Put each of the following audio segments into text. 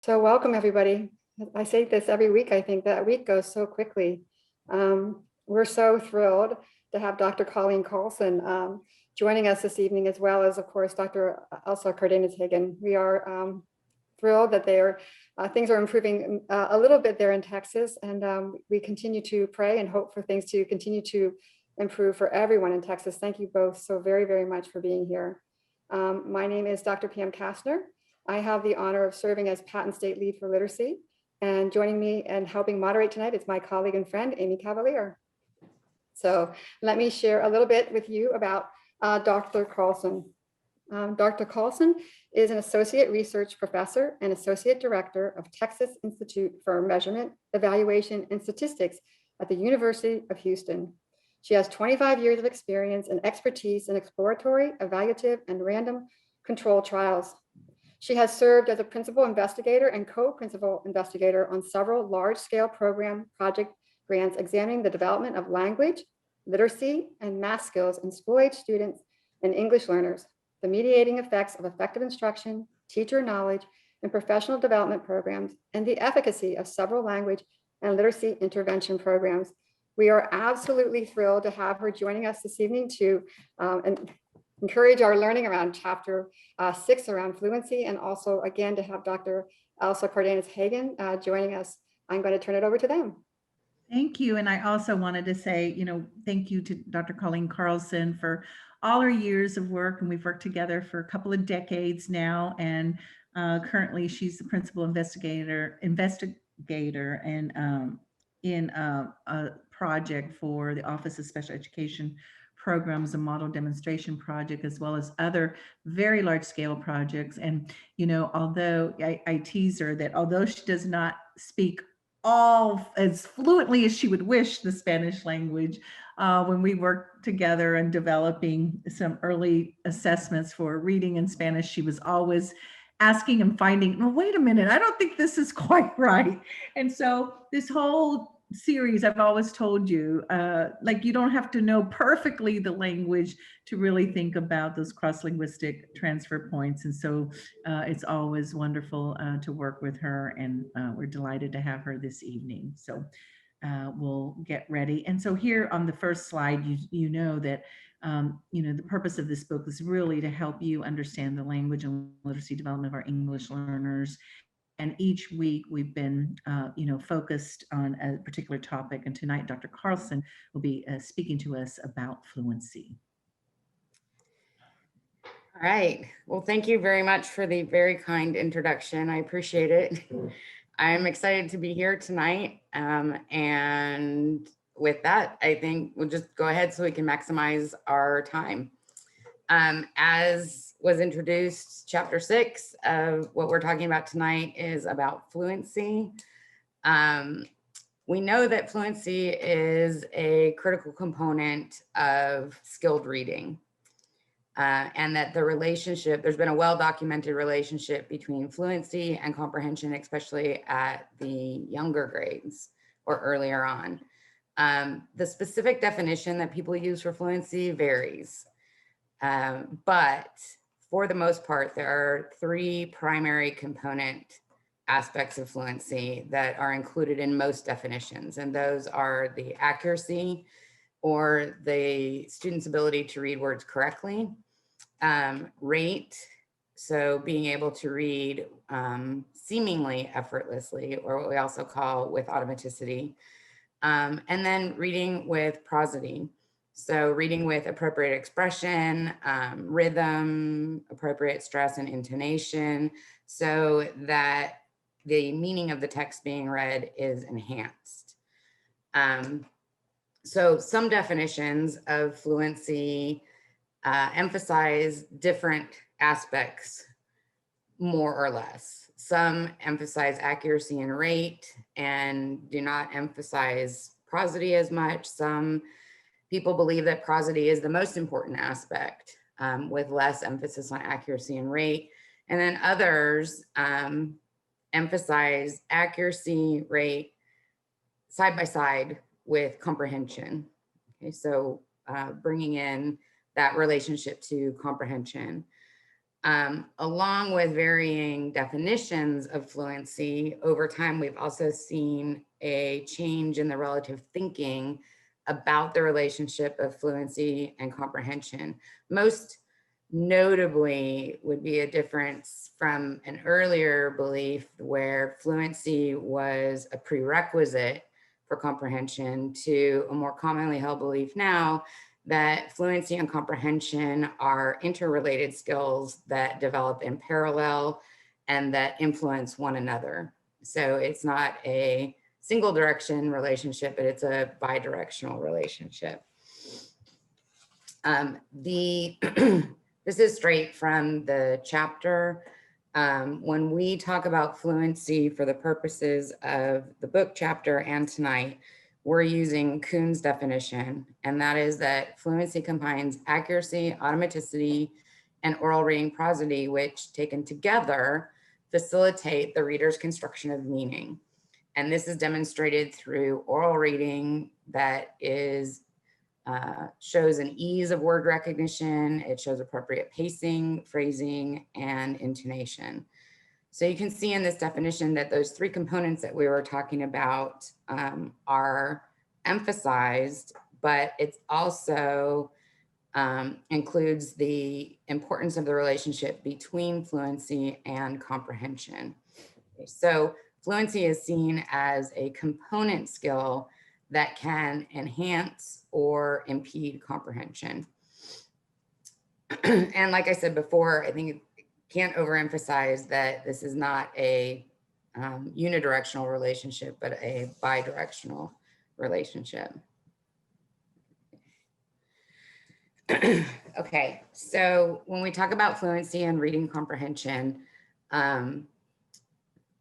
So welcome, everybody. I say this every week. I think that week goes so quickly. We're so thrilled to have Dr. Colleen Carlson joining us this evening, as well as, of course, Dr. Elsa Cardenas-Hagen. We are thrilled that things are improving a little bit there in Texas, and we continue to pray and hope for things to continue to improve for everyone in Texas. Thank you both so very, very much for being here. My name is Dr. Pam Kastner. I have the honor of serving as Patent State Lead for Literacy, and joining me and helping moderate tonight is my colleague and friend, Amy Cavalier. So let me share a little bit with you about Dr. Carlson. Dr. Carlson is an Associate Research Professor and Associate Director of Texas Institute for Measurement, Evaluation, and Statistics at the University of Houston. She has 25 years of experience and expertise in exploratory, evaluative, and random control trials. She has served as a principal investigator and co-principal investigator on several large-scale program project grants examining the development of language, literacy, and math skills in school-age students and English learners, the mediating effects of effective instruction, teacher knowledge, and professional development programs, and the efficacy of several language and literacy intervention programs. We are absolutely thrilled to have her joining us this evening to encourage our learning around chapter 6 around fluency, and also again to have Dr. Elsa Cardenas-Hagen joining us. I'm going to turn it over to them. Thank you. And I also wanted to say, thank you to Dr. Colleen Carlson for all her years of work. And we've worked together for a couple of decades now. And currently she's the principal investigator and in a project for the Office of Special Education Programs, a model demonstration project, as well as other very large scale projects. And, although I tease her that although she does not speak all as fluently as she would wish the Spanish language, when we worked together and developing some early assessments for reading in Spanish, she was always asking and finding, well, wait a minute, I don't think this is quite right. And so this whole series, I've always told you, you don't have to know perfectly the language to really think about those cross-linguistic transfer points. And so it's always wonderful to work with her, and we're delighted to have her this evening. So we'll get ready. And so here on the first slide, you know that the purpose of this book is really to help you understand the language and literacy development of our English learners. And each week we've been, focused on a particular topic. And tonight, Dr. Carlson will be speaking to us about fluency. All right. Well, thank you very much for the very kind introduction. I appreciate it. I'm excited to be here tonight. And with that, I think we'll just go ahead so we can maximize our time. As was introduced, chapter 6 of what we're talking about tonight is about fluency. We know that fluency is a critical component of skilled reading, and that the relationship, there's been a well-documented relationship between fluency and comprehension, especially at the younger grades or earlier on. The specific definition that people use for fluency varies. But for the most part, there are 3 primary component aspects of fluency that are included in most definitions. And those are the accuracy, or the student's ability to read words correctly, rate, so being able to read seemingly effortlessly, or what we also call with automaticity, and then reading with prosody. So reading with appropriate expression, rhythm, appropriate stress and intonation, so that the meaning of the text being read is enhanced. So some definitions of fluency emphasize different aspects more or less. Some emphasize accuracy and rate and do not emphasize prosody as much. Some people believe that prosody is the most important aspect, with less emphasis on accuracy and rate. And then others emphasize accuracy, rate, side by side with comprehension. Okay, so bringing in that relationship to comprehension. Along with varying definitions of fluency, over time, we've also seen a change in the relative thinking about the relationship of fluency and comprehension. Most notably would be a difference from an earlier belief where fluency was a prerequisite for comprehension to a more commonly held belief now that fluency and comprehension are interrelated skills that develop in parallel and that influence one another. So it's not a single direction relationship, but it's a bidirectional relationship. This is straight from the chapter. When we talk about fluency for the purposes of the book chapter and tonight, we're using Kuhn's definition, and that is that fluency combines accuracy, automaticity, and oral reading prosody, which taken together facilitate the reader's construction of meaning. And this is demonstrated through oral reading that is shows an ease of word recognition. It shows appropriate pacing, phrasing, and intonation. So you can see in this definition that those three components that we were talking about are emphasized, but it also includes the importance of the relationship between fluency and comprehension. So fluency is seen as a component skill that can enhance or impede comprehension. And like I said before, I think can't overemphasize that this is not a unidirectional relationship, but a bidirectional relationship. Okay, so when we talk about fluency and reading comprehension,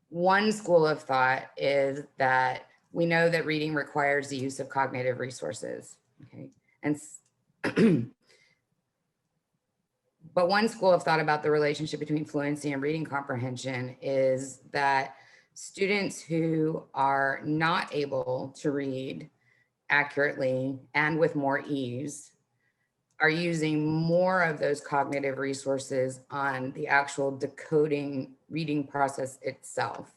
one school of thought is that we know that reading requires the use of cognitive resources, okay? And but one school of thought about the relationship between fluency and reading comprehension is that students who are not able to read accurately and with more ease are using more of those cognitive resources on the actual decoding reading process itself,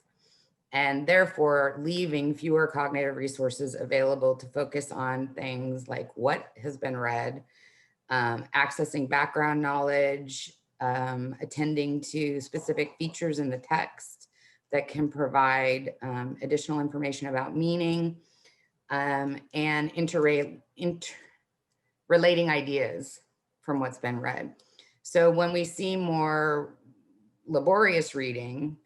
and therefore leaving fewer cognitive resources available to focus on things like what has been read, accessing background knowledge, attending to specific features in the text that can provide additional information about meaning, and relating ideas from what's been read. So when we see more laborious reading,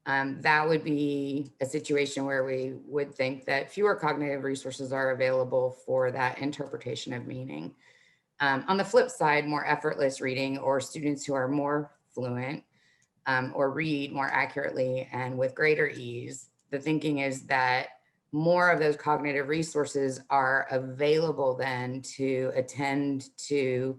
that would be a situation where we would think that fewer cognitive resources are available for that interpretation of meaning. On the flip side, more effortless reading, or students who are more fluent or read more accurately and with greater ease, the thinking is that more of those cognitive resources are available then to attend to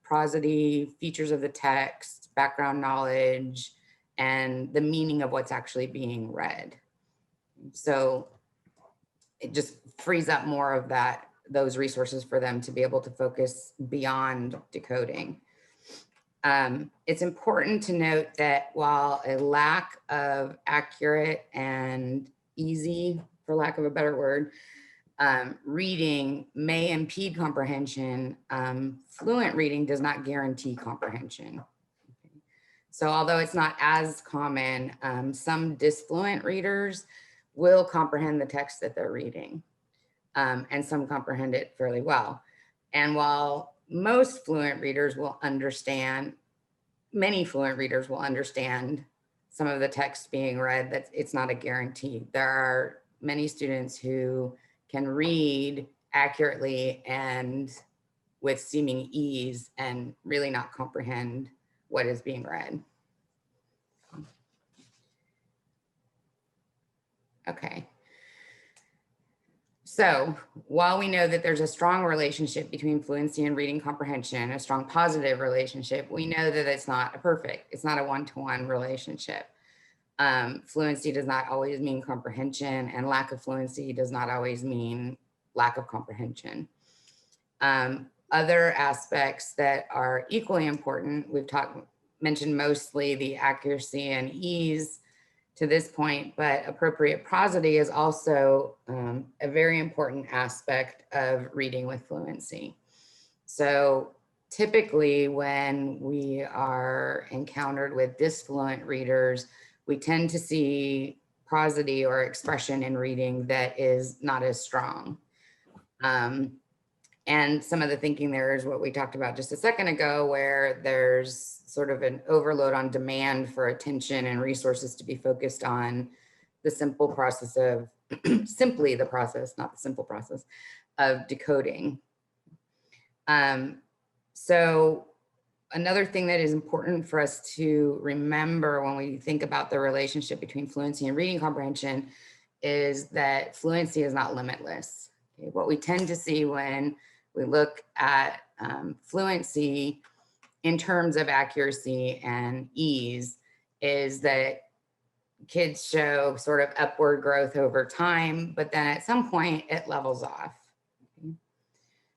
prosody, features of the text, background knowledge, and the meaning of what's actually being read. So it just frees up more of those resources for them to be able to focus beyond decoding. It's important to note that while a lack of accurate and easy, for lack of a better word, reading may impede comprehension, fluent reading does not guarantee comprehension. So although it's not as common, some disfluent readers will comprehend the text that they're reading, and some comprehend it fairly well. And while most fluent readers will understand, many fluent readers will understand some of the text being read, that it's not a guarantee. There are many students who can read accurately and with seeming ease and really not comprehend what is being read. Okay. So while we know that there's a strong relationship between fluency and reading comprehension, a strong positive relationship, we know that it's not it's not a one-to-one relationship. Fluency does not always mean comprehension, and lack of fluency does not always mean lack of comprehension. Other aspects that are equally important, mentioned mostly the accuracy and ease to this point, but appropriate prosody is also a very important aspect of reading with fluency. So typically when we are encountered with disfluent readers, we tend to see prosody or expression in reading that is not as strong. And some of the thinking there is what we talked about just a second ago, where there's sort of an overload on demand for attention and resources to be focused on the simple process of, simply the process, not the simple process of decoding. So another thing that is important for us to remember when we think about the relationship between fluency and reading comprehension is that fluency is not limitless. Okay? What we tend to see when we look at fluency in terms of accuracy and ease is that kids show sort of upward growth over time, but then at some point it levels off. Okay?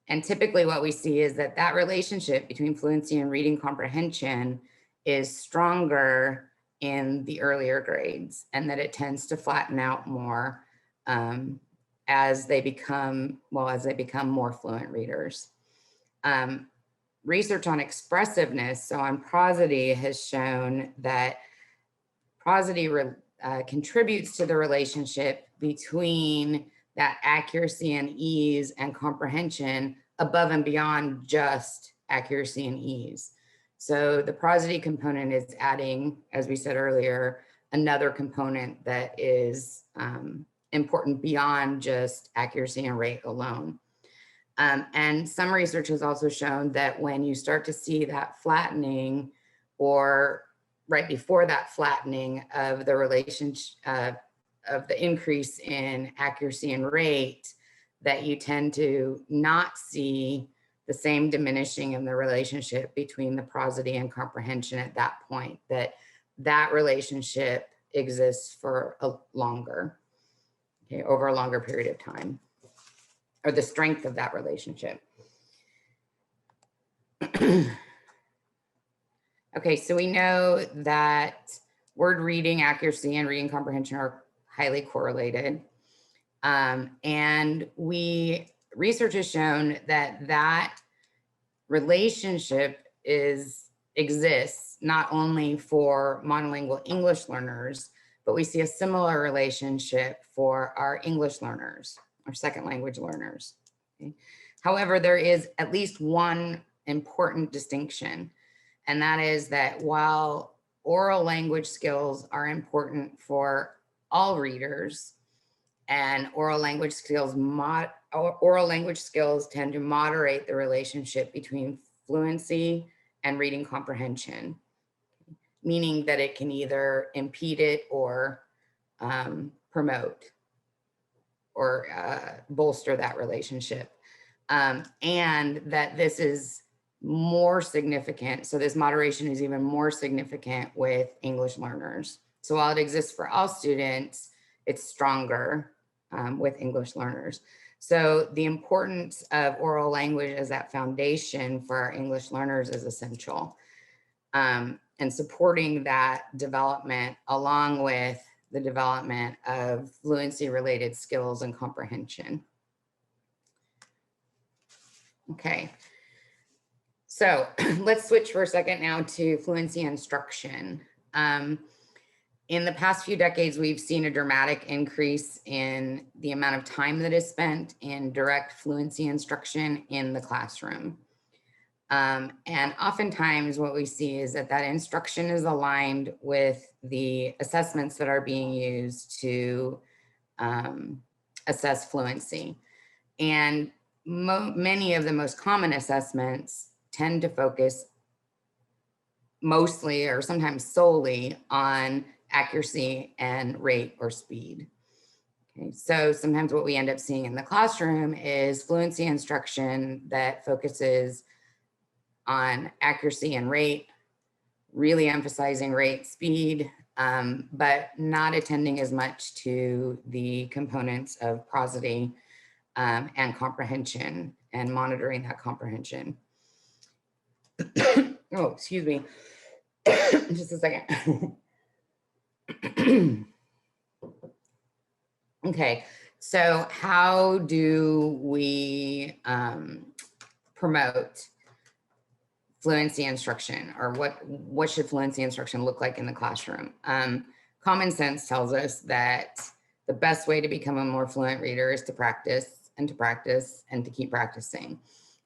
And typically what we see is that that relationship between fluency and reading comprehension is stronger in the earlier grades, and that it tends to flatten out more as they become more fluent readers. Research on expressiveness, so on prosody, has shown that prosody contributes to the relationship between that accuracy and ease and comprehension above and beyond just accuracy and ease. So the prosody component is adding, as we said earlier, another component that is important beyond just accuracy and rate alone. And some research has also shown that when you start to see that flattening, or right before that flattening of the relationship of the increase in accuracy and rate, that you tend to not see the same diminishing in the relationship between the prosody and comprehension at that point, that relationship exists for a longer, okay, over a longer period of time, or the strength of that relationship. Okay, so we know that word reading accuracy and reading comprehension are highly correlated. And research has shown that relationship exists not only for monolingual English learners, but we see a similar relationship for our English learners, our second language learners. Okay? However, there is at least one important distinction, and that is that while oral language skills are important for all readers, and oral language skills tend to moderate the relationship between fluency and reading comprehension, meaning that it can either impede it or promote or bolster that relationship. And that this is more significant. So this moderation is even more significant with English learners. So while it exists for all students, it's stronger with English learners. So the importance of oral language as that foundation for our English learners is essential. And supporting that development along with the development of fluency related skills and comprehension. Okay, so let's switch for a second now to fluency instruction. In the past few decades, we've seen a dramatic increase in the amount of time that is spent in direct fluency instruction in the classroom. And oftentimes what we see is that instruction is aligned with the assessments that are being used to assess fluency. And many of the most common assessments tend to focus mostly or sometimes solely on accuracy and rate or speed. Okay, so sometimes what we end up seeing in the classroom is fluency instruction that focuses on accuracy and rate, really emphasizing rate, speed, but not attending as much to the components of prosody and comprehension. and monitoring that comprehension. Oh, excuse me. Just a second. Okay, so how do we promote fluency instruction, or what should fluency instruction look like in the classroom? Common sense tells us that the best way to become a more fluent reader is to practice and to practice and to keep practicing.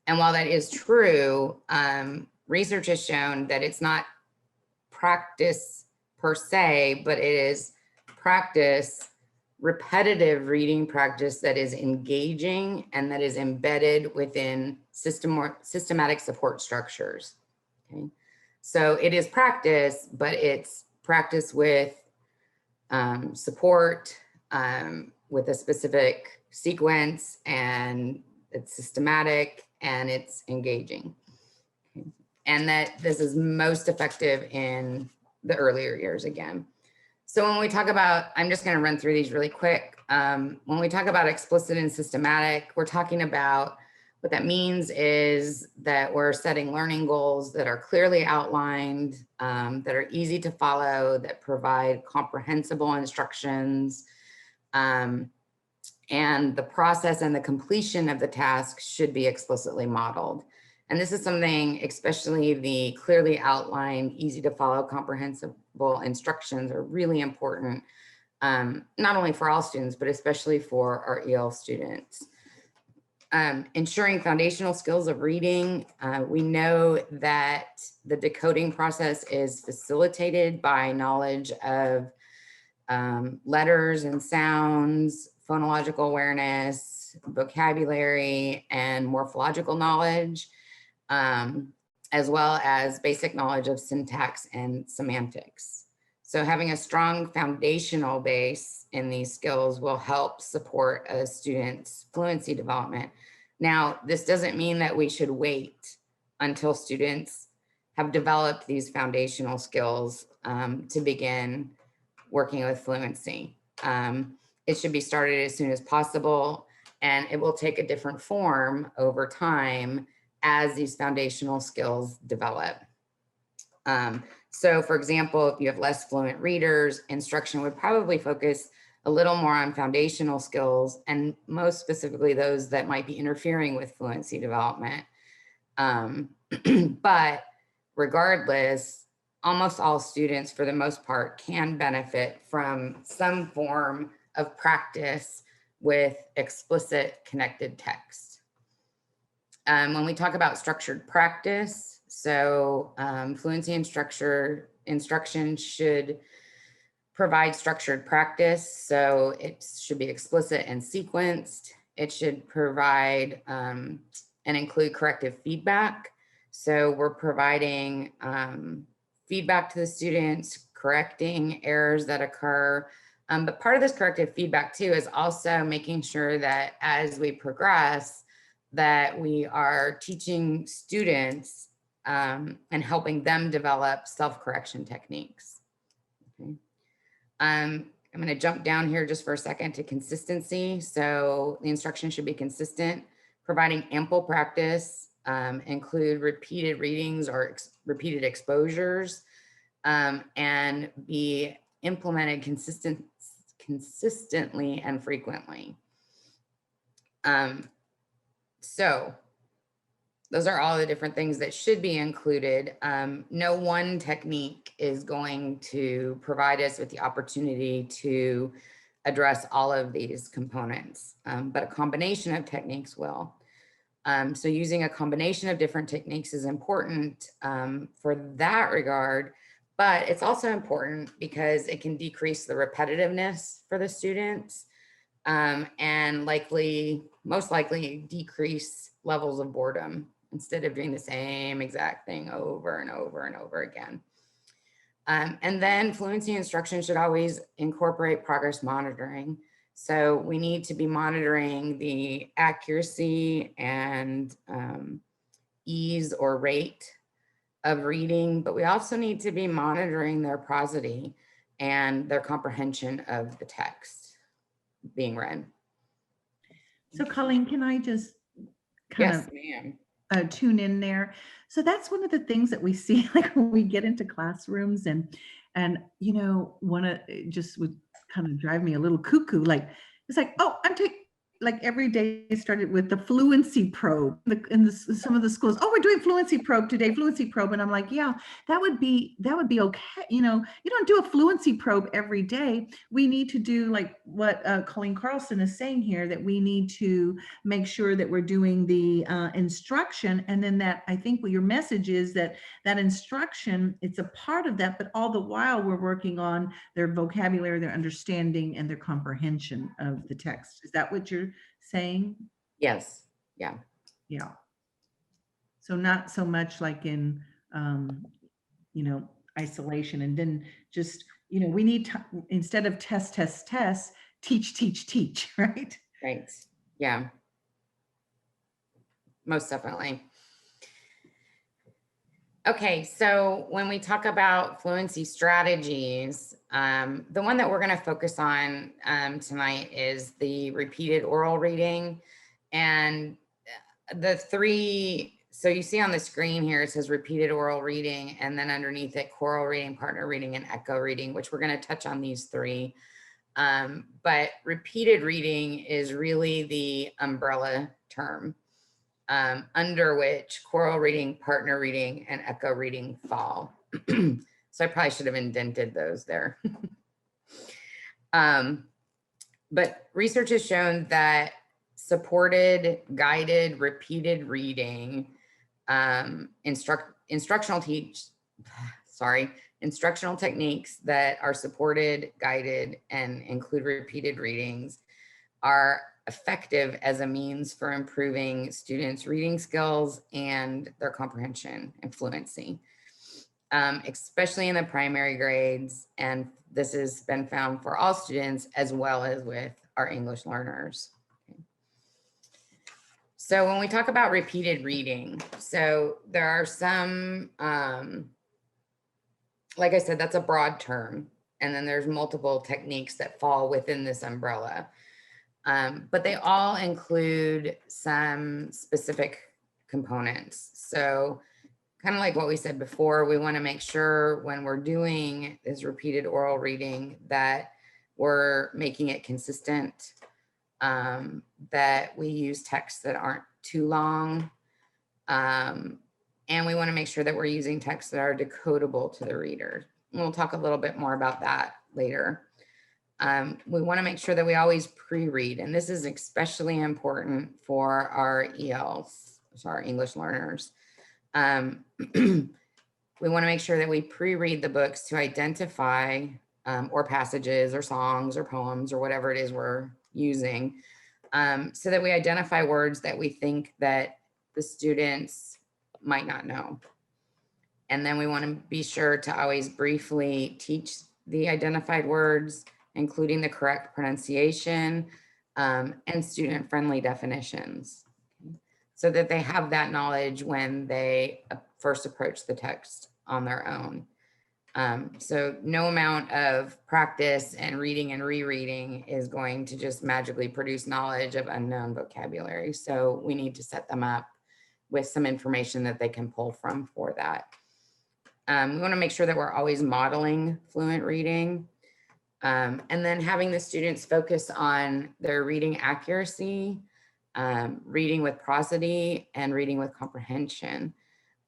And while that is true, research has shown that it's not practice per se, but it is practice, repetitive reading practice that is engaging and that is embedded within systematic support structures. Okay, so it is practice, but it's practice with support, with a specific sequence, and it's systematic and it's engaging. Okay. And that this is most effective in the earlier years again. So when we talk about, I'm just going to run through these really quick. When we talk about explicit and systematic, we're talking about what that means is that we're setting learning goals that are clearly outlined, that are easy to follow, that provide comprehensible instructions, and the process and the completion of the task should be explicitly modeled. And this is something, especially the clearly outlined, easy to follow, comprehensible instructions are really important, not only for all students, but especially for our EL students. Ensuring foundational skills of reading. We know that the decoding process is facilitated by knowledge of letters and sounds, phonological awareness, vocabulary, and morphological knowledge, as well as basic knowledge of syntax and semantics. So having a strong foundational base in these skills will help support a student's fluency development. Now, this doesn't mean that we should wait until students have developed these foundational skills to begin working with fluency. It should be started as soon as possible, and it will take a different form over time as these foundational skills develop. So for example, if you have less fluent readers, instruction would probably focus a little more on foundational skills, and most specifically those that might be interfering with fluency development. But regardless, almost all students, for the most part, can benefit from some form of practice with explicit connected text. When we talk about structured practice, so fluency instruction should provide structured practice. So it should be explicit and sequenced. It should provide and include corrective feedback. So we're providing feedback to the students, correcting errors that occur. But part of this corrective feedback too is also making sure that as we progress, that we are teaching students and helping them develop self-correction techniques. Okay. I'm going to jump down here just for a second to consistency. So the instruction should be consistent, providing ample practice, include repeated readings or repeated exposures, and be implemented consistently and frequently. So those are all the different things that should be included. No one technique is going to provide us with the opportunity to address all of these components, but a combination of techniques will. So using a combination of different techniques is important for that regard, but it's also important because it can decrease the repetitiveness for the students and most likely decrease levels of boredom instead of doing the same exact thing over and over and over again. And then fluency instruction should always incorporate progress monitoring. So we need to be monitoring the accuracy and ease or rate of reading, but we also need to be monitoring their prosody and their comprehension of the text being read. So Colleen, can I just kind Yes, of ma'am. tune in there. So that's one of the things that we see, like when we get into classrooms, and one of it just would kind of drive me a little cuckoo. Like it's like, oh, I'm taking, like every day started with the fluency probe some of the schools. Oh, we're doing fluency probe today, fluency probe, and I'm like, yeah, that would be okay. You don't do a fluency probe every day. We need to do like what Colleen Carlson is saying here, that we need to make sure that we're doing the instruction, and then that, I think what your message is, that instruction, it's a part of that, but all the while we're working on their vocabulary, their understanding, and their comprehension of the text. Is that what you're saying? Yes. Yeah. Yeah. So not so much like in isolation, and then just we need to, instead of test, teach, right? Right. Yeah. Most definitely. Okay, so when we talk about fluency strategies, the one that we're going to focus on tonight is the repeated oral reading. And the three, so you see on the screen here, it says repeated oral reading, and then underneath it, choral reading, partner reading, and echo reading, which we're going to touch on these three. But repeated reading is really the umbrella term. Under which choral reading, partner reading, and echo reading fall. So I probably should have indented those there. But research has shown that supported, guided, repeated reading, instructional techniques that are supported, guided, and include repeated readings are effective as a means for improving students' reading skills and their comprehension and fluency, especially in the primary grades. And this has been found for all students as well as with our English learners. Okay. So when we talk about repeated reading, so there are some, like I said, that's a broad term. And then there's multiple techniques that fall within this umbrella. But they all include some specific components. So kind of like what we said before, we want to make sure when we're doing this repeated oral reading that we're making it consistent, that we use texts that aren't too long. And we want to make sure that we're using texts that are decodable to the reader. And we'll talk a little bit more about that later. We want to make sure that we always pre-read, and this is especially important for our ELs, so our English learners. We want to make sure that we pre-read the books to identify or passages or songs or poems or whatever it is we're using, so that we identify words that we think that the students might not know. And then we want to be sure to always briefly teach the identified words, including the correct pronunciation and student-friendly definitions, so that they have that knowledge when they first approach the text on their own. So no amount of practice and reading and rereading is going to just magically produce knowledge of unknown vocabulary. So we need to set them up with some information that they can pull from for that. We want to make sure that we're always modeling fluent reading. And then having the students focus on their reading accuracy, reading with prosody, and reading with comprehension.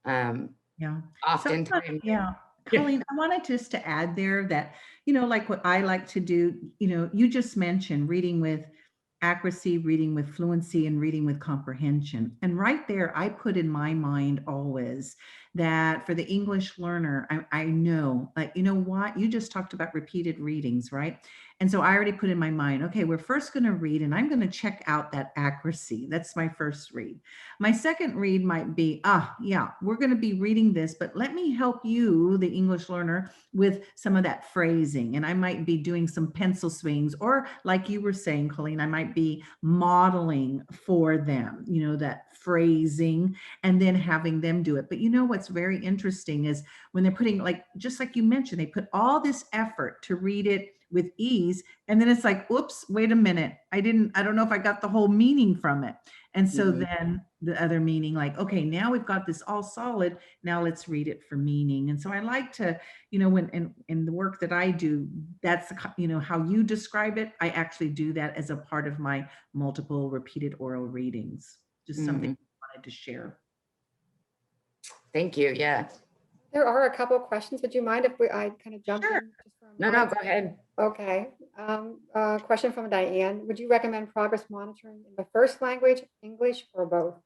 Yeah. Oftentimes. Yeah. Colleen, I wanted just to add there that, like what I like to do, you just mentioned reading with accuracy, reading with fluency, and reading with comprehension. And right there, I put in my mind always that for the English learner, I know, like, you know what, you just talked about repeated readings, right? And so I already put in my mind, okay, we're first going to read and I'm going to check out that accuracy. That's my first read. My second read might be, yeah, we're going to be reading this, but let me help you, the English learner, with some of that phrasing. And I might be doing some pencil swings, or like you were saying, Colleen, I might be modeling for them, that phrasing, and then having them do it. But what's very interesting is when they're putting, like, just like you mentioned, they put all this effort to read it with ease. And then it's like, oops, wait a minute. I don't know if I got the whole meaning from it. And so Mhm. then the other meaning, like, okay, now we've got this all solid. Now let's read it for meaning. And so I like to, when in the work that I do, that's, how you describe it. I actually do that as a part of my multiple repeated oral readings. Just something Mhm. I wanted to share. Thank you. Yeah. There are a couple of questions. Would you mind if I kind of jump Sure. in just for a No, moment? go ahead. Okay. Question from Diane. Would you recommend progress monitoring in the first language, English, or both?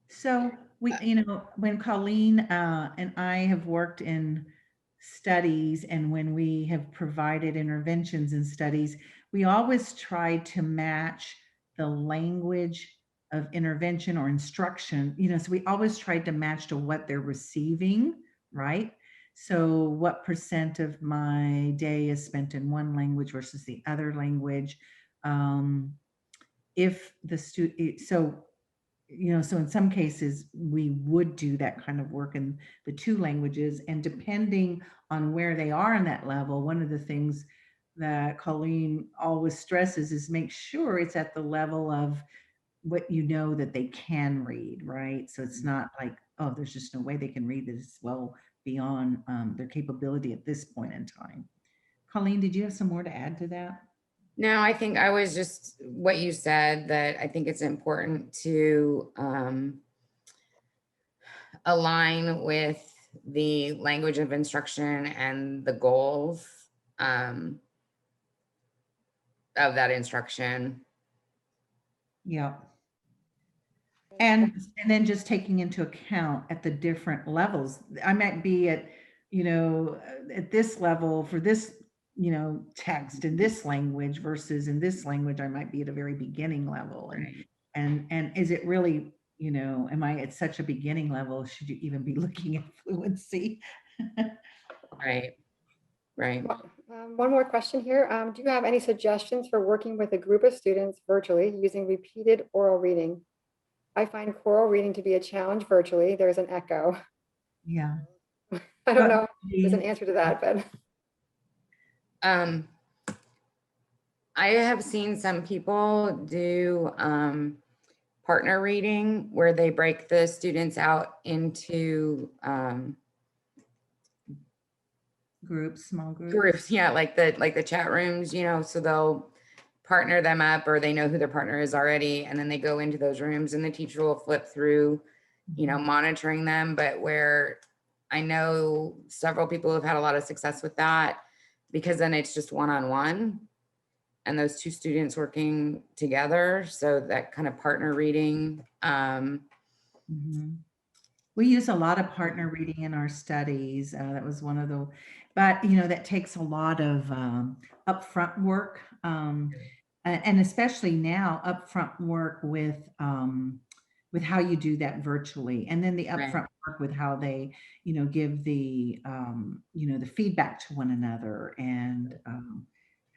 So when Colleen and I have worked in studies, and when we have provided interventions in studies, we always try to match the language of intervention or instruction, so we always tried to match to what they're receiving, right? So what percent of my day is spent in one language versus the other language? If the student, so in some cases we would do that kind of work in the two languages, and depending on where they are in that level, one of the things that Colleen always stresses is make sure it's at the level of what that they can read, right? So it's not like, oh, there's just no way they can read this well beyond their capability at this point in time. Colleen, did you have some more to add to that? No, I think I was just what you said, that I think it's important to align with the language of instruction and the goals of that instruction. Yeah. And then just taking into account at the different levels, I might be at, at this level for this, text in this language versus in this language, I might be at a very beginning level. Right. And is it really, am I at such a beginning level? Should you even be looking at fluency? Right. Right. One more question here. Do you have any suggestions for working with a group of students virtually using repeated oral reading? I find choral reading to be a challenge virtually. There's an echo. Yeah. I don't know if there's an answer to that, but. I have seen some people do partner reading where they break the students out into Groups, small groups. groups. Yeah, like the chat rooms, so they'll partner them up, or they know who their partner is already, and then they go into those rooms and the teacher will flip through, monitoring them. But where I know several people have had a lot of success with that, because then it's just one-on-one and those two students working together. So that kind of partner reading. We use a lot of partner reading in our studies. That was one of the, but that takes a lot of upfront work, and especially now upfront work with how you do that virtually, and then the upfront work with how they give the the feedback to one another, and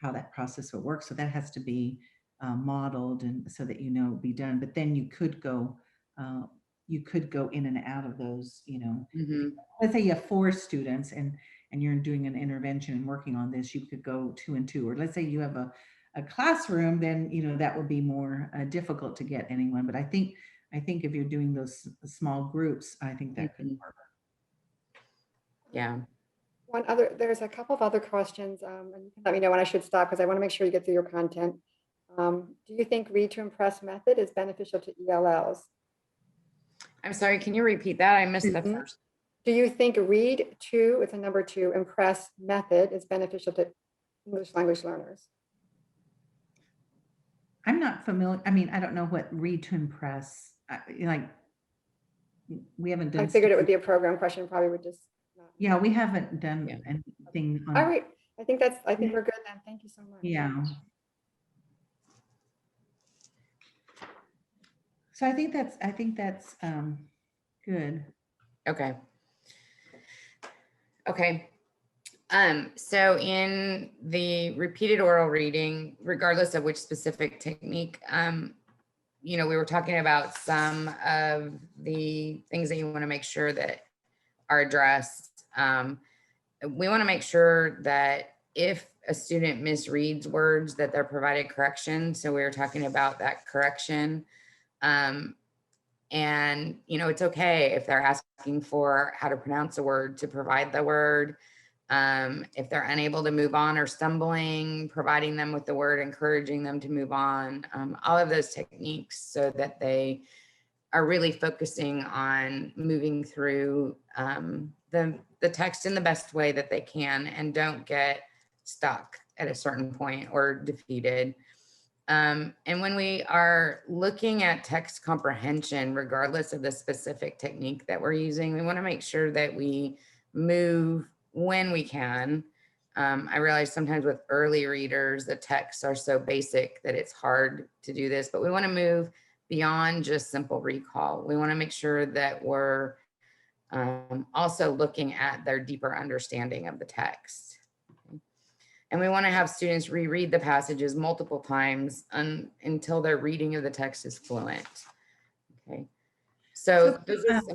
how that process will work. So that has to be modeled, and so that be done. But then you could go in and out of those, let's say you have 4 students and you're doing an intervention and working on this, you could go 2 and 2. Or let's say you have a classroom, then that would be more difficult to get anyone. But I think if you're doing those small groups, I think that could work. Yeah. There's a couple of other questions, and you can let me know when I should stop, because I want to make sure you get through your content. Do you think read to impress method is beneficial to ELLs? I'm sorry, can you repeat that? I missed the first. Do you think read to, it's a number 2, impress method is beneficial to English language learners? I'm not familiar. I mean, I don't know what read to impress, like, we haven't done. I figured it would be a program question, probably would just. Yeah, we haven't done anything. All right, I think we're good then. Thank you so much. Yeah. So I think that's good. Okay. Okay. So in the repeated oral reading, regardless of which specific technique, we were talking about some of the things that you want to make sure that are addressed. we want to make sure that if a student misreads words, that they're provided correction. So we were talking about that correction. And, it's okay if they're asking for how to pronounce a word to provide the word. If they're unable to move on or stumbling, providing them with the word, encouraging them to move on, all of those techniques so that they are really focusing on moving through the text in the best way that they can and don't get stuck at a certain point or defeated. And when we are looking at text comprehension, regardless of the specific technique that we're using, we want to make sure that we move when we can. I realize sometimes with early readers, the texts are so basic that it's hard to do this, but we want to move beyond just simple recall. We want to make sure that we're also looking at their deeper understanding of the text. And we want to have students reread the passages multiple times until their reading of the text is fluent. Okay. So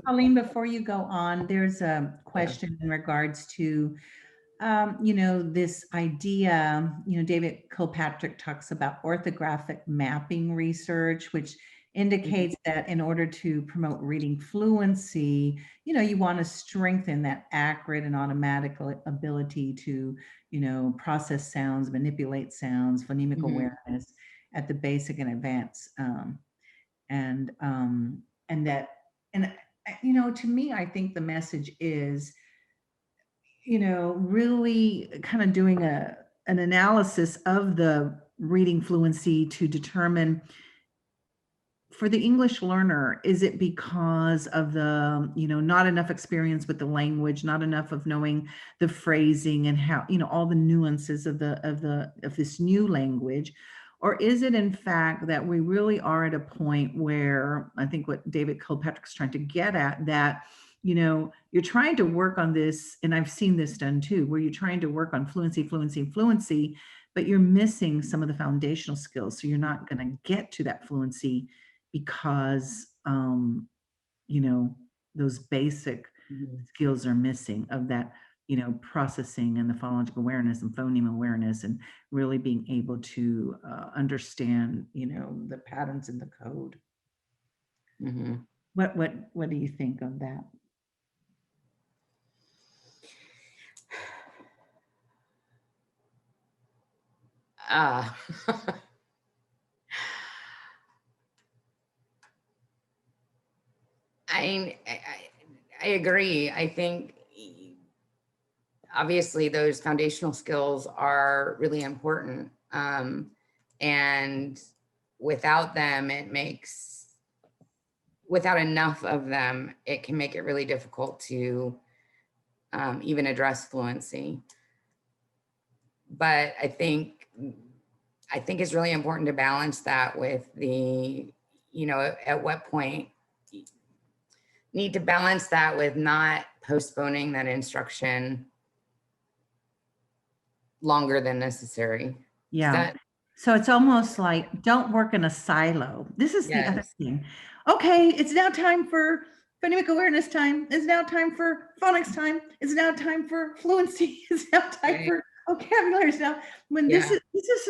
Colleen, before you go on, there's a question in regards to, this idea, David Kilpatrick talks about orthographic mapping research, which indicates that in order to promote reading fluency, you want to strengthen that accurate and automatic ability to, process sounds, manipulate sounds, phonemic awareness at the basic and advanced. And that, to me, I think the message is, really kind of doing an analysis of the reading fluency to determine, for the English learner, is it because of the, not enough experience with the language, not enough of knowing the phrasing and how, all the nuances of this new language? Or is it in fact that we really are at a point where, I think what David Kilpatrick's trying to get at, that, you're trying to work on this, and I've seen this done too, where you're trying to work on fluency, but you're missing some of the foundational skills. So you're not going to get to that fluency because, those basic skills are missing of that, processing and the phonological awareness and phoneme awareness, and really being able to understand, the patterns in the code. What do you think of that? I agree. I think obviously those foundational skills are really important. And without them, without enough of them, it can make it really difficult to even address fluency. But I think it's really important to balance that with the, at what point need to balance that with not postponing that instruction longer than necessary. Yeah. So it's almost like, don't work in a silo. This is the other thing. Okay, it's now time for phonemic awareness time. It's now time for phonics time. It's now time for fluency. It's now time for vocabulary now. When this is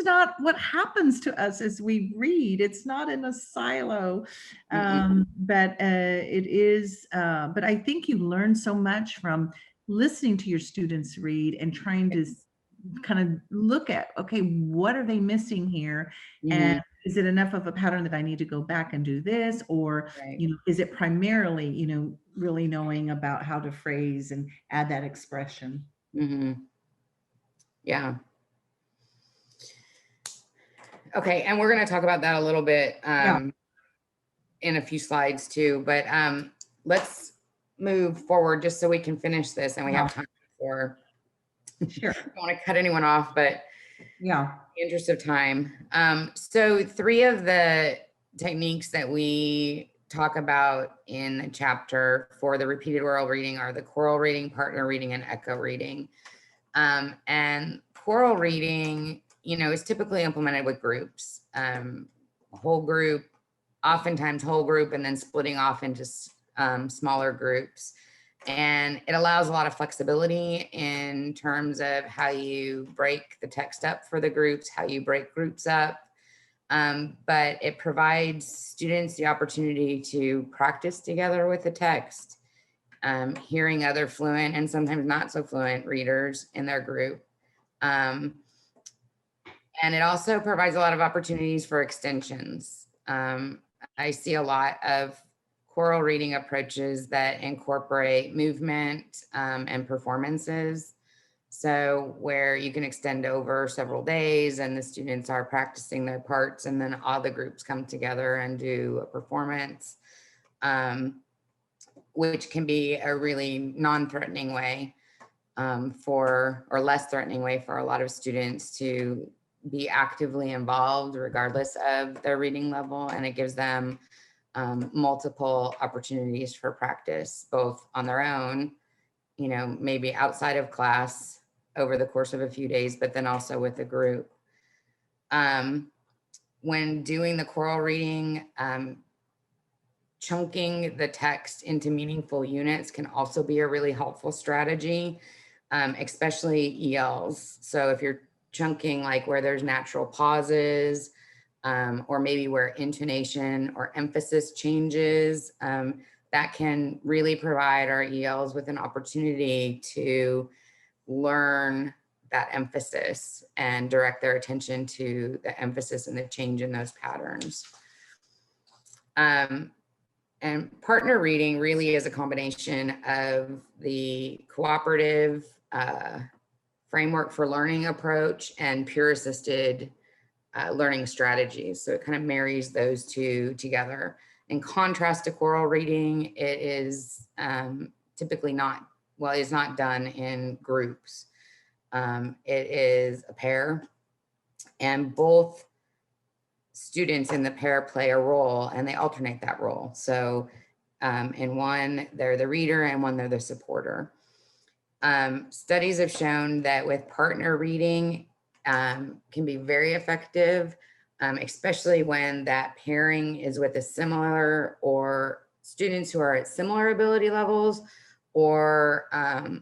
not what happens to us as we read. It's not in a silo, but it is. But I think you learn so much from listening to your students read and trying to kind of look at, okay, what are they missing here? And is it enough of a pattern that I need to go back and do this? Or, is it primarily, really knowing about how to phrase and add that expression? Yeah. Okay. And we're going to talk about that a little bit in a few slides too, but let's move forward just so we can finish this and we have time for. Sure. I don't want to cut anyone off, but in the interest of time. So 3 of the techniques that we talk about in the chapter for the repeated oral reading are the choral reading, partner reading, and echo reading. And choral reading, is typically implemented with groups, whole group, oftentimes whole group, and then splitting off into smaller groups. And it allows a lot of flexibility in terms of how you break the text up for the groups, how you break groups up. But it provides students the opportunity to practice together with the text, hearing other fluent and sometimes not so fluent readers in their group. And it also provides a lot of opportunities for extensions. I see a lot of choral reading approaches that incorporate movement and performances. So where you can extend over several days and the students are practicing their parts, and then all the groups come together and do a performance, which can be a really non-threatening way or less threatening way for a lot of students to be actively involved regardless of their reading level. And it gives them multiple opportunities for practice, both on their own, maybe outside of class over the course of a few days, but then also with a group. When doing the choral reading, chunking the text into meaningful units can also be a really helpful strategy, especially ELs. So if you're chunking like where there's natural pauses, or maybe where intonation or emphasis changes, that can really provide our ELs with an opportunity to learn that emphasis and direct their attention to the emphasis and the change in those patterns. And partner reading really is a combination of the cooperative framework for learning approach and peer assisted learning strategies. So it kind of marries those two together. In contrast to choral reading, it is typically not, well, it's not done in groups. It is a pair, and both students in the pair play a role and they alternate that role. So in one, they're the reader, and one, they're the supporter. Studies have shown that with partner reading can be very effective, especially when that pairing is with a similar or students who are at similar ability levels or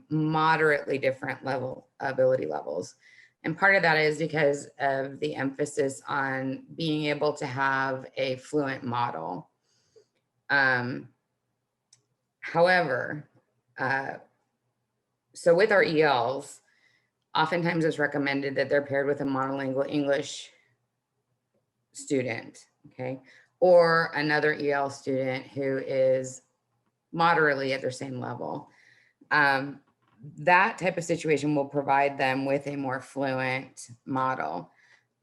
moderately different ability levels. And part of that is because of the emphasis on being able to have a fluent model. However, so with our ELs, oftentimes it's recommended that they're paired with a monolingual English student, okay? Or another EL student who is moderately at their same level. That type of situation will provide them with a more fluent model,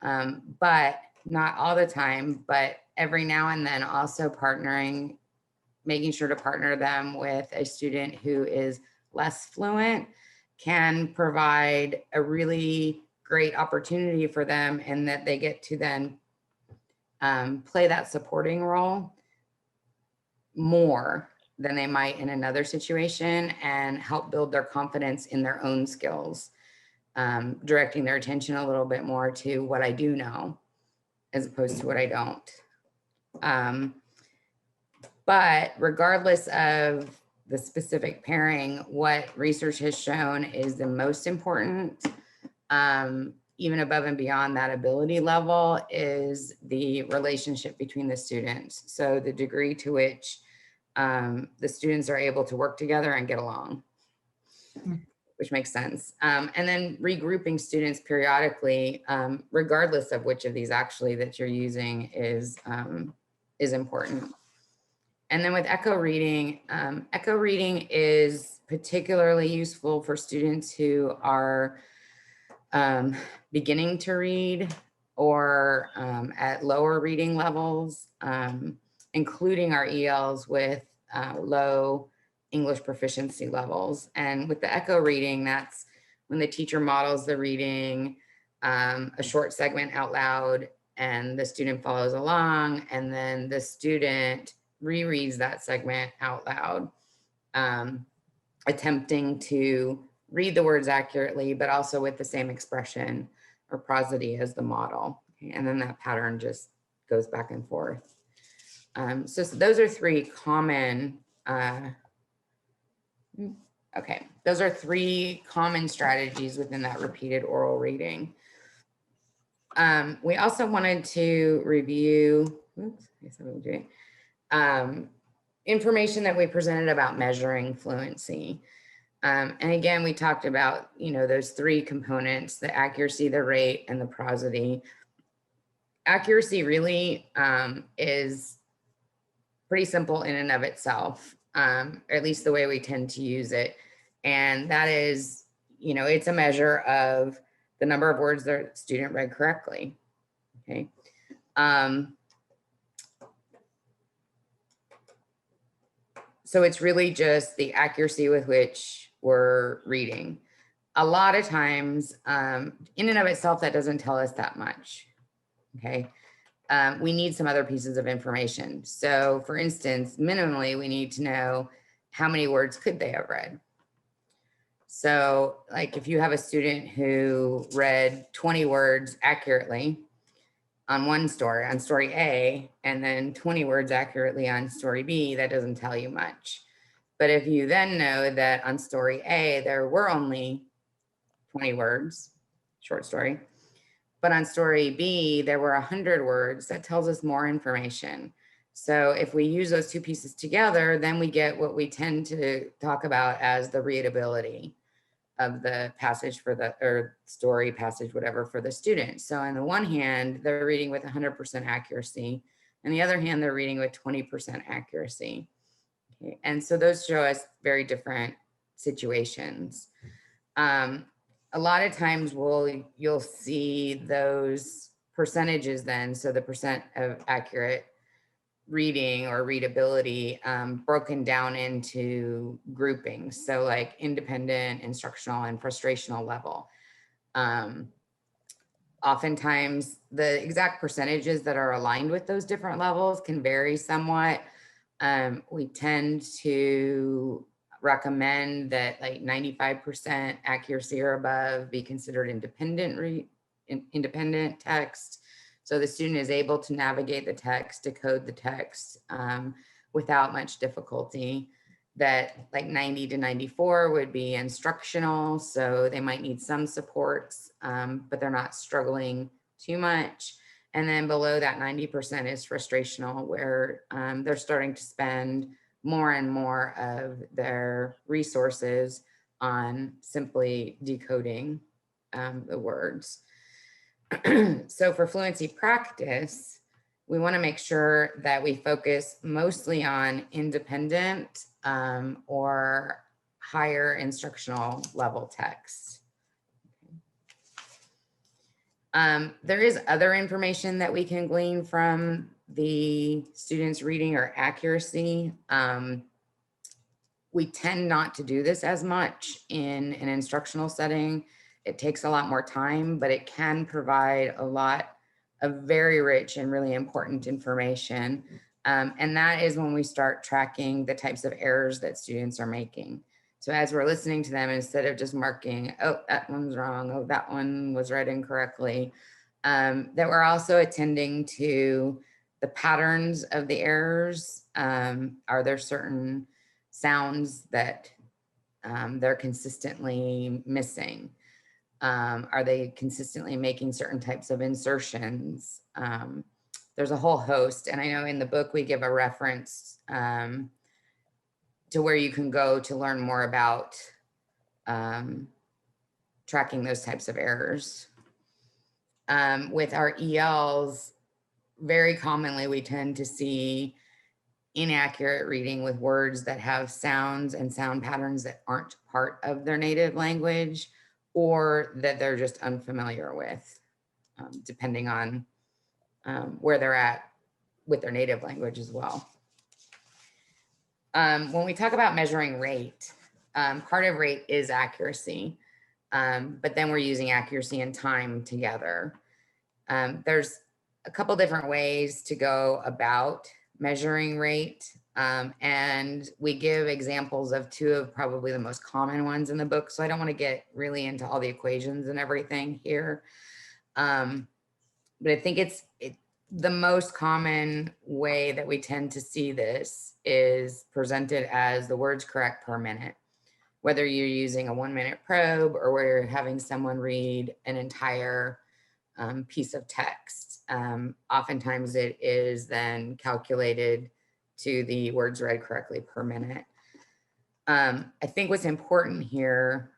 but not all the time, but every now and then also making sure to partner them with a student who is less fluent can provide a really great opportunity for them, in that they get to then play that supporting role more than they might in another situation, and help build their confidence in their own skills, directing their attention a little bit more to what I do know as opposed to what I don't. But regardless of the specific pairing, what research has shown is the most important, even above and beyond that ability level, is the relationship between the students. So the degree to which the students are able to work together and get along, which makes sense. And then regrouping students periodically, regardless of which of these actually that you're using, is important. And then with echo reading is particularly useful for students who are beginning to read or at lower reading levels, including our ELs with low English proficiency levels. And with the echo reading, that's when the teacher models the reading, a short segment out loud, and the student follows along, and then the student rereads that segment out loud, attempting to read the words accurately, but also with the same expression or prosody as the model. Okay, and then that pattern just goes back and forth. So those are three common Okay, those are 3 common strategies within that repeated oral reading. We also wanted to review, information that we presented about measuring fluency. And again, we talked about, those 3 components, the accuracy, the rate, and the prosody. Accuracy really is pretty simple in and of itself, or at least the way we tend to use it. And that is, it's a measure of the number of words the student read correctly. Okay. So it's really just the accuracy with which we're reading. A lot of times, in and of itself, that doesn't tell us that much. Okay. We need some other pieces of information. So for instance, minimally, we need to know how many words could they have read. So like if you have a student who read 20 words accurately on one story, on story A, and then 20 words accurately on story B, that doesn't tell you much. But if you then know that on story A, there were only 20 words, short story, but on story B, there were 100 words, that tells us more information. So if we use those 2 pieces together, then we get what we tend to talk about as the readability of the passage or story, passage, whatever, for the student. So on the one hand, they're reading with 100% accuracy. On the other hand, they're reading with 20% accuracy. Okay. And so those show us very different situations. A lot of times you'll see those percentages then, so the percent of accurate reading or readability broken down into groupings. So like independent, instructional, and frustrational level. Oftentimes the exact percentages that are aligned with those different levels can vary somewhat. We tend to recommend that like 95% accuracy or above be considered independent text. So the student is able to navigate the text, decode the text without much difficulty. That like 90 to 94 would be instructional. So they might need some supports, but they're not struggling too much. And then below that 90% is frustrational, where they're starting to spend more and more of their resources on simply decoding the words. So for fluency practice, we want to make sure that we focus mostly on independent or higher instructional level text. There is other information that we can glean from the students' reading or accuracy. We tend not to do this as much in an instructional setting. It takes a lot more time, but it can provide a lot of very rich and really important information. And that is when we start tracking the types of errors that students are making. So as we're listening to them, instead of just marking, oh, that one's wrong, oh, that one was read incorrectly, that we're also attending to the patterns of the errors. Are there certain sounds that they're consistently missing? Are they consistently making certain types of insertions? There's a whole host. And I know in the book, we give a reference to where you can go to learn more about tracking those types of errors. With our ELs, very commonly, we tend to see inaccurate reading with words that have sounds and sound patterns that aren't part of their native language, or that they're just unfamiliar with, depending on where they're at with their native language as well. When we talk about measuring rate, part of rate is accuracy, but then we're using accuracy and time together. There's a couple different ways to go about measuring rate, and we give examples of 2 of probably the most common ones in the book. So I don't want to get really into all the equations and everything here, but I think the most common way that we tend to see this is presented as the words correct per minute. whether you're using a 1-minute probe or where you're having someone read an entire piece of text. Oftentimes it is then calculated to the words read correctly per minute. I think what's important here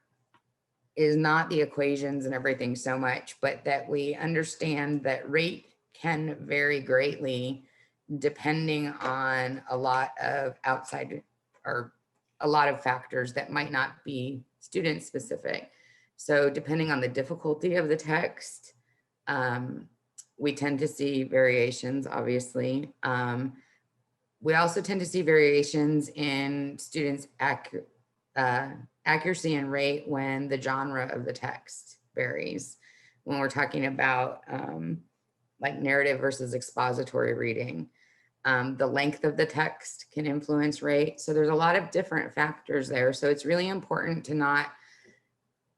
is not the equations and everything so much, but that we understand that rate can vary greatly depending on a lot of outside or a lot of factors that might not be student specific. So depending on the difficulty of the text, we tend to see variations, obviously. We also tend to see variations in students' accuracy and rate when the genre of the text varies. When we're talking about like narrative versus expository reading, the length of the text can influence rate. So there's a lot of different factors there. So it's really important to not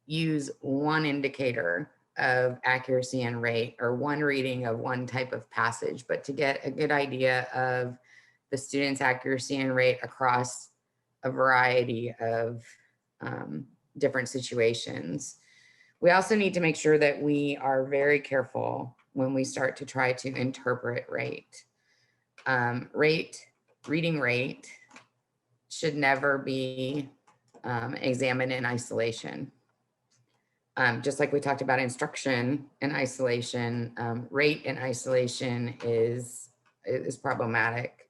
use one indicator of accuracy and rate or one reading of one type of passage, but to get a good idea of the student's accuracy and rate across a variety of different situations. We also need to make sure that we are very careful when we start to try to interpret rate. Reading rate should never be examined in isolation. Just like we talked about instruction in isolation, rate in isolation is problematic.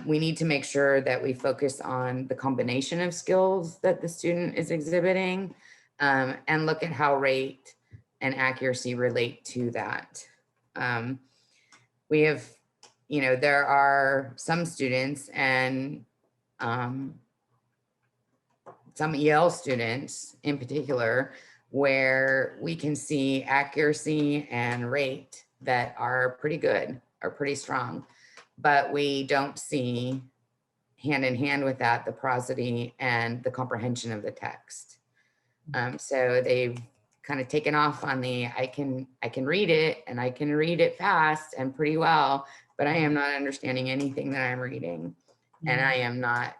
We need to make sure that we focus on the combination of skills that the student is exhibiting and look at how rate and accuracy relate to that. We have, there are some students and some EL students in particular, where we can see accuracy and rate that are pretty good, are pretty strong, but we don't see hand in hand with that, the prosody and the comprehension of the text. So they've kind of taken off on the, I can read it and I can read it fast and pretty well, but I am not understanding anything that I'm reading. And I am not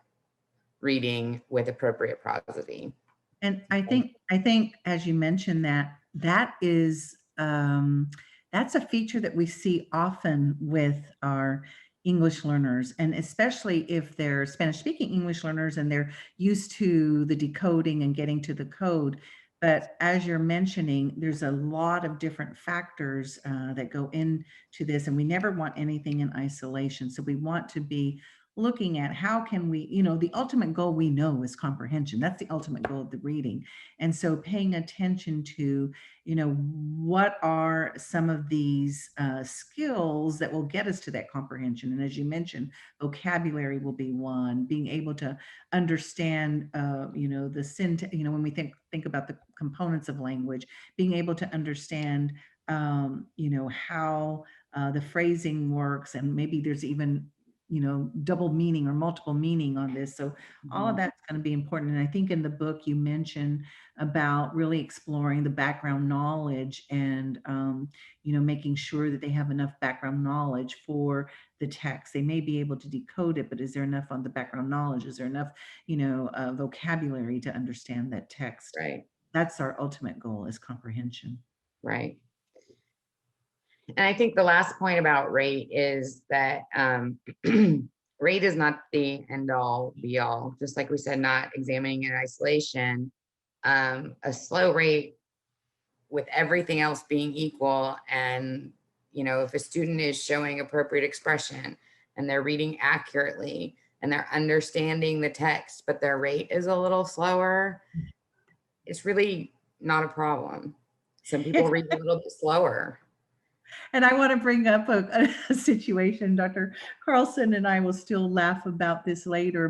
reading with appropriate prosody. And I think as you mentioned that is that's a feature that we see often with our English learners, and especially if they're Spanish speaking English learners and they're used to the decoding and getting to the code. But as you're mentioning, there's a lot of different factors that go into this, and we never want anything in isolation. So we want to be looking at how can we, the ultimate goal we know is comprehension. That's the ultimate goal of the reading. And so paying attention to, what are some of these skills that will get us to that comprehension. And as you mentioned, vocabulary will be one, being able to understand, the syntax, when we think about the components of language, being able to understand, how the phrasing works, and maybe there's even double meaning or multiple meaning on this. So all of that's going to be important. And I think in the book you mentioned about really exploring the background knowledge and, making sure that they have enough background knowledge for the text. They may be able to decode it, but is there enough on the background knowledge? Is there enough, vocabulary to understand that text? Right. That's our ultimate goal, is comprehension. Right. And I think the last point about rate is that rate is not the end all be all. Just like we said, not examining in isolation. A slow rate with everything else being equal, and if a student is showing appropriate expression and they're reading accurately and they're understanding the text, but their rate is a little slower, it's really not a problem. Some people read a little bit slower. And I want to bring up a situation. Dr. Carlson and I will still laugh about this later,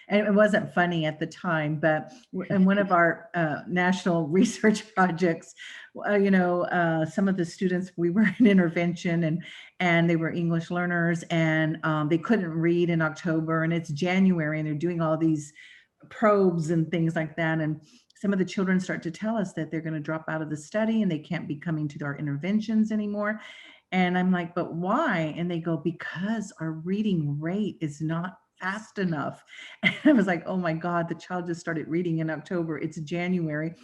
and it wasn't funny at the time, but in one of our national research projects, some of the students, we were in intervention and they were English learners, and they couldn't read in October, and it's January, and they're doing all these probes and things like that. And some of the children start to tell us that they're going to drop out of the study and they can't be coming to our interventions anymore. And I'm like, but why? And they go, because our reading rate is not fast enough. And I was like, oh my God, the child just started reading in October. It's January.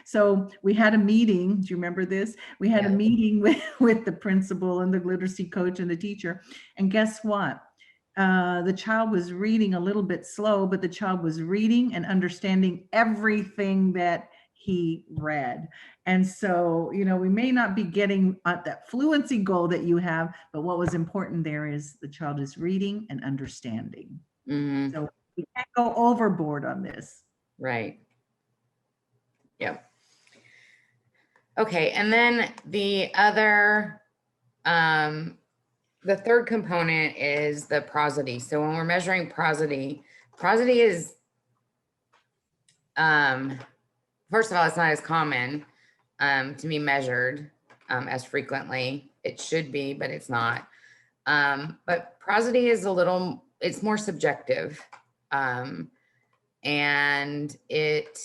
So we had a meeting. Do you remember this? We had a meeting with the principal and the literacy coach and the teacher. And guess what? The child was reading a little bit slow, but the child was reading and understanding everything that he read. And so, we may not be getting that fluency goal that you have, but what was important there is the child is reading and understanding. Mm-hmm. So we can't go overboard on this. Right. Yep. Okay. And then the other, the third component is the prosody. So when we're measuring prosody is, first of all, it's not as common to be measured as frequently. It should be, but it's not. But prosody is it's more subjective. And it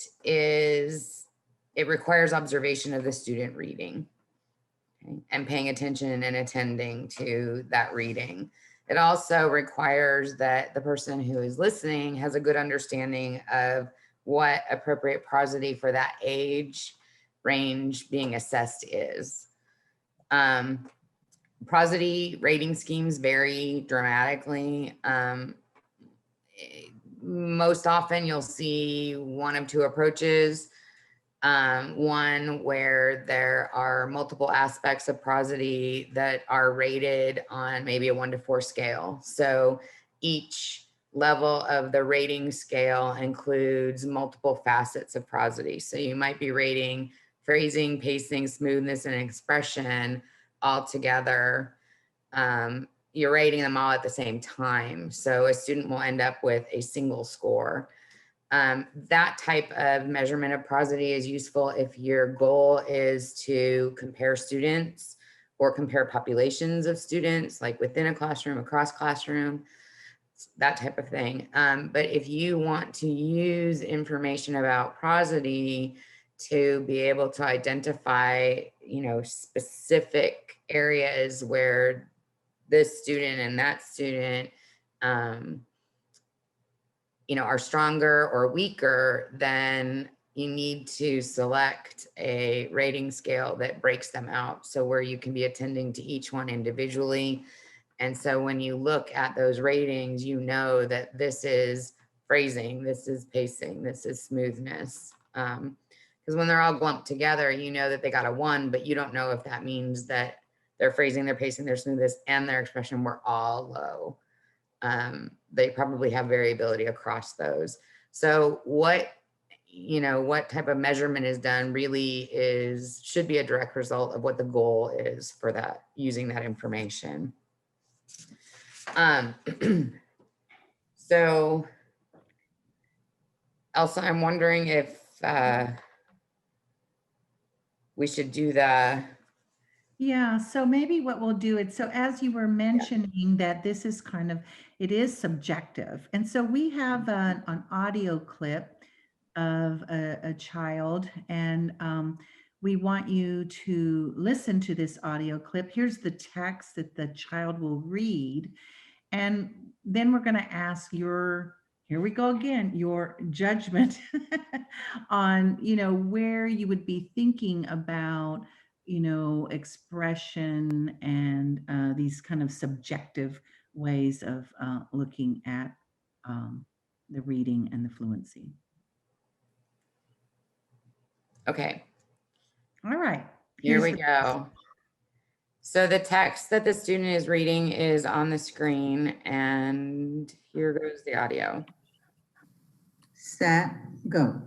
requires observation of the student reading, okay, and paying attention and attending to that reading. It also requires that the person who is listening has a good understanding of what appropriate prosody for that age range being assessed is. Prosody rating schemes vary dramatically. Most often you'll see one of two approaches. One where there are multiple aspects of prosody that are rated on maybe a 1 to 4 scale. So each level of the rating scale includes multiple facets of prosody. So you might be rating phrasing, pacing, smoothness, and expression all together. You're rating them all at the same time. So a student will end up with a single score. That type of measurement of prosody is useful if your goal is to compare students or compare populations of students, like within a classroom, across classroom, that type of thing. But if you want to use information about prosody to be able to identify, specific areas where this student and that student, are stronger or weaker, then you need to select a rating scale that breaks them out. So where you can be attending to each one individually. And so when you look at those ratings, you know that this is phrasing, this is pacing, this is smoothness. Because when they're all lumped together, you know that they got a 1, but you don't know if that means that their phrasing, their pacing, their smoothness, and their expression were all low. They probably have variability across those. So what type of measurement is done really should be a direct result of what the goal is for that, using that information. So Elsa, I'm wondering if we should do the. Yeah, so maybe what we'll do is, so as you were mentioning that this is it is subjective. And so we have an audio clip of a child, and we want you to listen to this audio clip. Here's the text that the child will read. And then we're going to ask here we go again, your judgment on, where you would be thinking about, expression and these kind of subjective ways of looking at the reading and the fluency. Okay. All right. Here we go. So the text that the student is reading is on the screen, and here goes the audio. Set, go.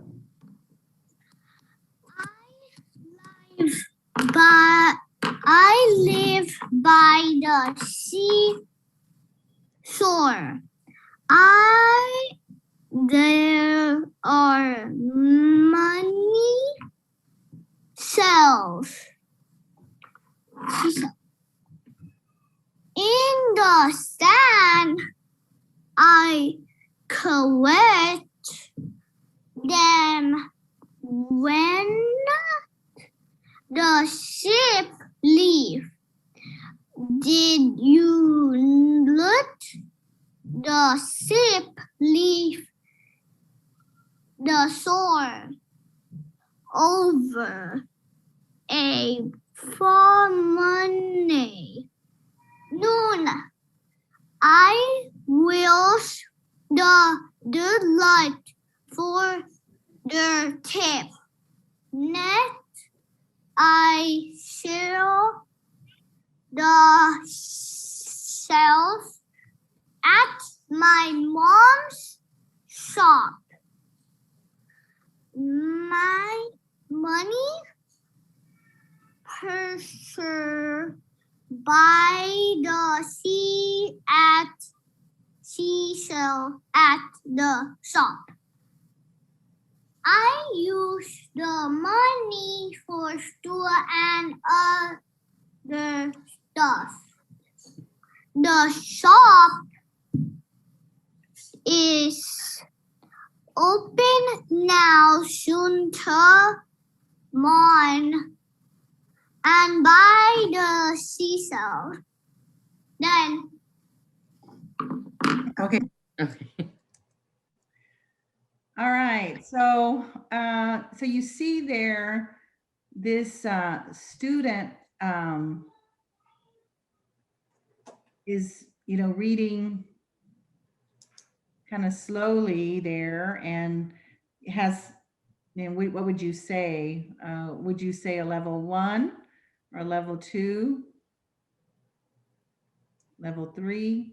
I live by the seashore. There are many shells. In the sand, I collect them when the ship leaves. Did you look the ship leave the shore over a forenoon. I wish the delight for the tip. Next, I saw the shelf at my mom's shop. My money purchased by the sea at seashell at the shop. I use the money for store and other stuff. The shop is open now soon morn and by the seashell. Then Okay. Okay. All right. So, so you see there, this student is, reading kind of slowly there, and has, what would you say? Would you say a level 1 or a level 2? Level 3?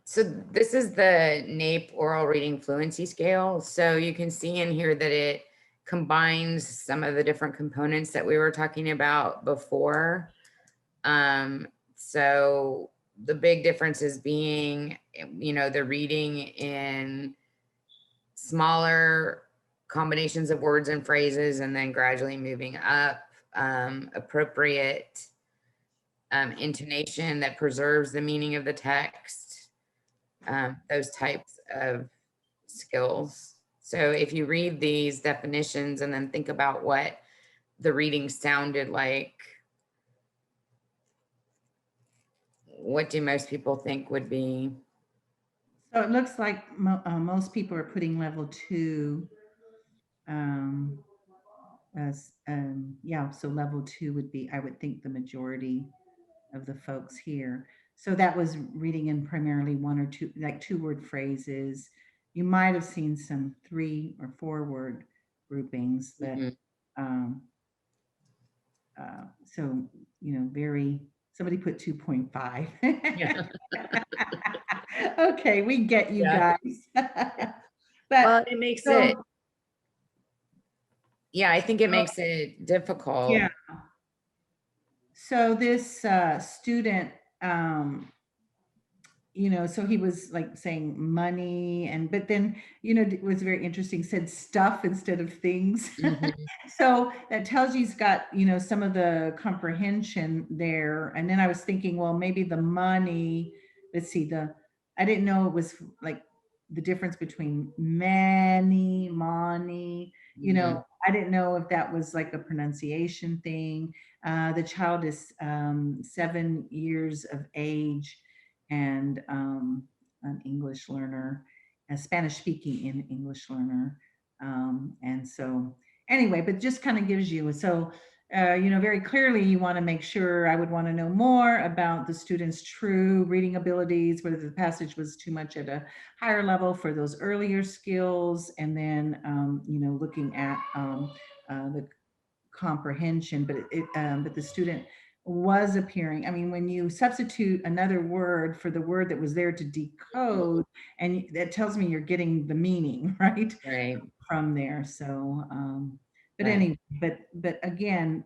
So this is the NAEP oral reading fluency scale. So you can see in here that it combines some of the different components that we were talking about before. So the big difference is being, the reading in smaller combinations of words and phrases, and then gradually moving up, appropriate intonation that preserves the meaning of the text, those types of skills. So if you read these definitions and then think about what the reading sounded like, what do most people think would be? So it looks like most people are putting level 2 as, yeah, so level 2 would be, I would think, the majority of the folks here. So that was reading in primarily 1 or 2, like 2-word phrases. You might have seen some 3 or 4-word groupings, but so, very, somebody put 2.5. Yeah. Okay, we get you Yeah. guys. But Well, it makes it, yeah, I think it makes it difficult. Yeah. So this student, so he was like saying money, but then, it was very interesting, said stuff instead of things. So that tells you he's got, some of the comprehension there. And then I was thinking, well, maybe the money, let's see, I didn't know it was like the difference between many, money, I didn't know if that was like a pronunciation thing. The child is 7 years of age and an English learner, a Spanish speaking English learner. And so anyway, but just kind of gives you, so, very clearly you want to make sure, I would want to know more about the student's true reading abilities, whether the passage was too much at a higher level for those earlier skills, and then, looking at the comprehension, but the student was appearing. I mean, when you substitute another word for the word that was there to decode, and that tells me you're getting the meaning, right? Right. From there. So, but Right. anyway, but again,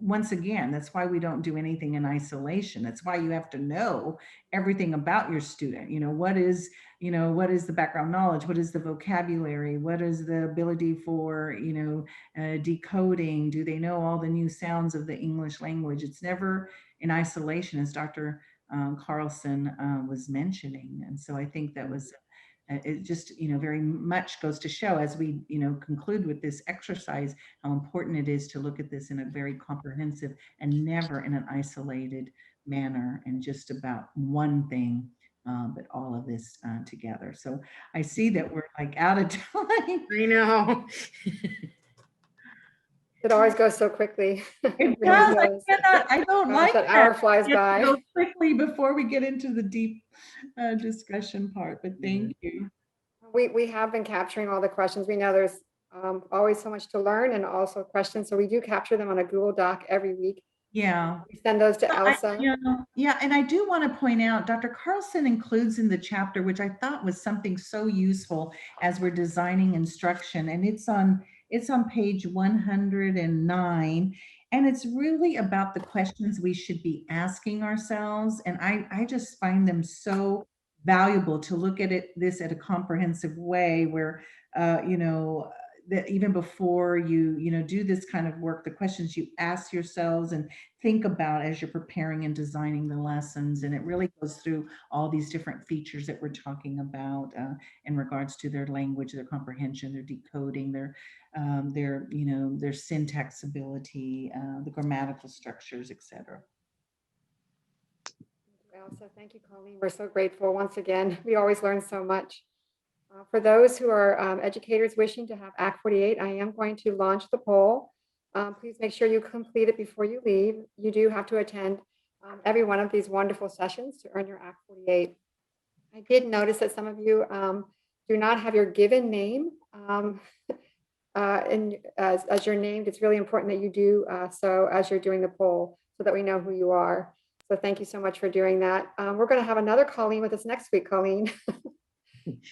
once again, that's why we don't do anything in isolation. That's why you have to know everything about your student. What is the background knowledge? What is the vocabulary? What is the ability for, decoding? Do they know all the new sounds of the English language? It's never in isolation, as Dr. Carlson was mentioning. And so I think that was it just, very much goes to show as we, conclude with this exercise, how important it is to look at this in a very comprehensive and never in an isolated manner and just about one thing, but all of this together. So I see that we're like out of time. I know. It always goes so quickly. It really does. does. I don't Gosh, like that hour flies We have to by. go quickly before we get into the deep discussion part, but thank you. We have been capturing all the questions. We know there's always so much to learn and also questions. So we do capture them on a Google Doc every week. Yeah. We send those to Elsa. Yeah, and I do want to point out, Dr. Carlson includes in the chapter, which I thought was something so useful as we're designing instruction, and it's on page 109, and it's really about the questions we should be asking ourselves, and I just find them so valuable to look at this at a comprehensive way where, that even before you do this kind of work, the questions you ask yourselves and think about as you're preparing and designing the lessons. And it really goes through all these different features that we're talking about in regards to their language, their comprehension, their decoding, their syntax ability, the grammatical structures, etc. Elsa, thank you, Colleen. We're so grateful once again. We always learn so much. For those who are educators wishing to have Act 48, I am going to launch the poll. Please make sure you complete it before you leave. You do have to attend every one of these wonderful sessions to earn your Act 48. I did notice that some of you do not have your given name as your name. It's really important that you do so as you're doing the poll so that we know who you are. So thank you so much for doing that. We're going to have another Colleen with us next week, Colleen.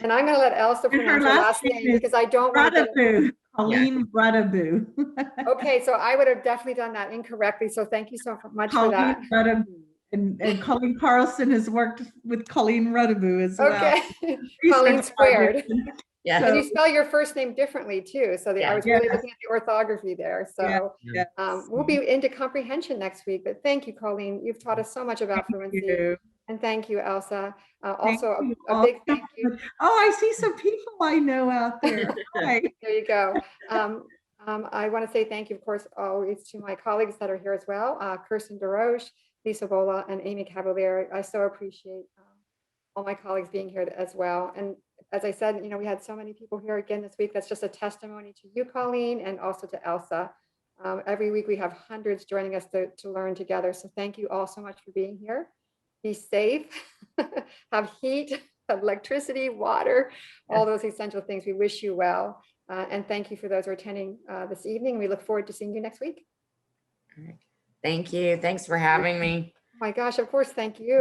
And I'm going to let Elsa pronounce her last name because I don't want to get Colleen Rudaboo. Okay, so I would have definitely done that incorrectly. So thank you so much for that. Rudaboo. And Colleen Carlson has worked with Colleen Rudaboo as well. Okay, Colleen squared. Yeah. And you spell your first name differently too. So I was really looking at the orthography there. So we'll be into comprehension next week. But thank you, Colleen. You've taught us so much about fluency. And thank you, Elsa. Also, a big thank you. Oh, I see some people I know out there. Hi. There you go. I want to say thank you, of course, always to my colleagues that are here as well. Kirsten DeRoche, Lisa Bola, and Amy Cavalier. I so appreciate all my colleagues being here as well. And as I said, we had so many people here again this week. That's just a testimony to you, Colleen, and also to Elsa. Every week we have hundreds joining us to learn together. So thank you all so much for being here. Be safe, have heat, have electricity, water, all those essential things. We wish you well. And thank you for those who are attending this evening. We look forward to seeing you next week. All right. Thank you. Thanks for having me. Oh my gosh, of course, thank you.